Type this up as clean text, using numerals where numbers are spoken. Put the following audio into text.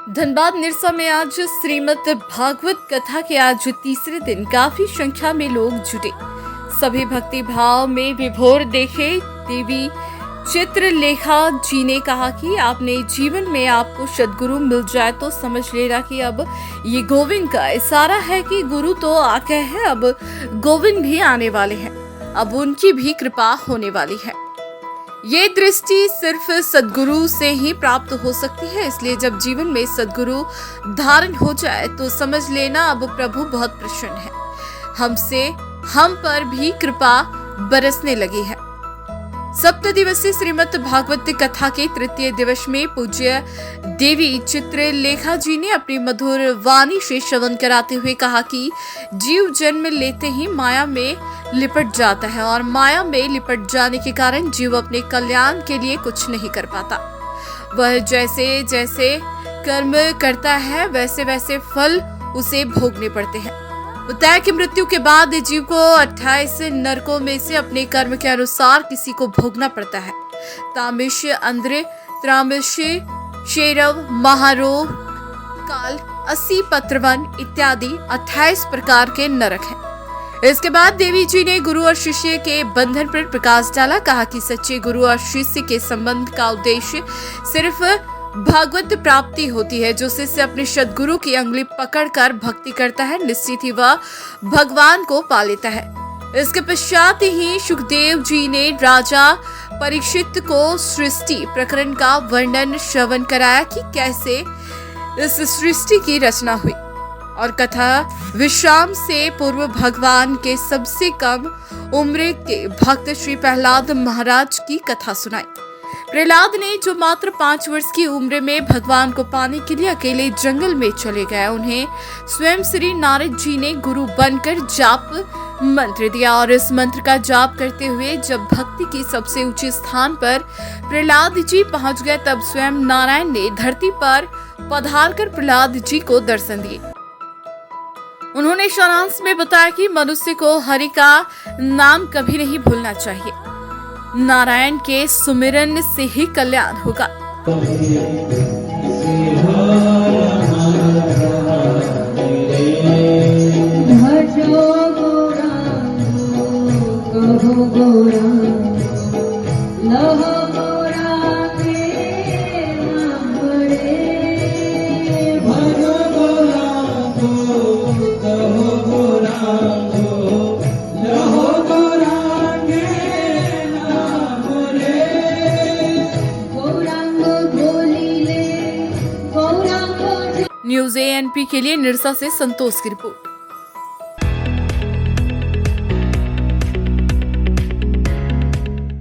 धनबाद निरसा में आज श्रीमद् भागवत कथा के आज तीसरे दिन काफी संख्या में लोग जुटे। सभी भक्ति भाव में विभोर देखे देवी चित्रलेखा जी ने कहा कि आपने जीवन में आपको सद्गुरु मिल जाए तो समझ लेना कि अब ये गोविंद का इशारा है कि गुरु तो आ गए हैं, अब गोविंद भी आने वाले हैं, अब उनकी भी कृपा होने वाली है। ये दृष्टि सिर्फ सद्गुरु से ही प्राप्त हो सकती है, इसलिए जब जीवन में सद्गुरु धारण हो जाए तो समझ लेना अब प्रभु बहुत प्रसन्न है, हमसे हम पर भी कृपा बरसने लगी है। सप्त दिवसीय श्रीमद् भागवत कथा के तृतीय दिवस में पूज्य देवी चित्रलेखा जी ने अपनी मधुर वाणी से श्रवण कराते हुए कहा कि जीव जन्म लेते ही माया में लिपट जाता है और माया में लिपट जाने के कारण जीव अपने कल्याण के लिए कुछ नहीं कर पाता। वह जैसे जैसे कर्म करता है वैसे वैसे फल उसे भोगने पड़ते हैं। बताया कि मृत्यु के बाद जीव को 28 नरकों में से अपने कर्म के अनुसार किसी को भोगना पड़ता है। तामिश, अंध्र, त्रामिश, शेरव, महारोह, काल, 80 पत्रवन इत्यादि 28 प्रकार के नरक हैं। इसके बाद देवी जी ने गुरु और शिष्य के बंधन पर प्रकाश डाला। कहा कि सच्चे गुरु और शिष्य के संबंध का उद्देश्य सिर्फ भागवत प्राप्ति होती है। जो शिष्य अपने सद्गुरु की अंगुली पकड़कर भक्ति करता है निश्चित ही वह भगवान को पा लेता है। इसके पश्चात ही सुखदेव जी ने राजा परीक्षित को सृष्टि प्रकरण का वर्णन श्रवण कराया कि कैसे इस सृष्टि की रचना हुई और कथा विश्राम से पूर्व भगवान के सबसे कम उम्र के भक्त श्री प्रहलाद महाराज की कथा सुनाई। प्रहलाद ने जो मात्र 5 वर्ष की उम्र में भगवान को पाने के लिए अकेले जंगल में चले गए, उन्हें स्वयं श्री नारद जी ने गुरु बनकर जाप मंत्र दिया और इस मंत्र का जाप करते हुए जब भक्ति के सबसे ऊंचे स्थान पर प्रहलाद जी पहुंच गए तब स्वयं नारायण ने धरती पर पधारकर प्रहलाद जी को दर्शन दिए। उन्होंने सारांश में बताया कि मनुष्य को हरि का नाम कभी नहीं भूलना चाहिए, नारायण के सुमिरन से ही कल्याण होगा। न्यूज़ ANP के लिए निरसा से संतोष की रिपोर्ट।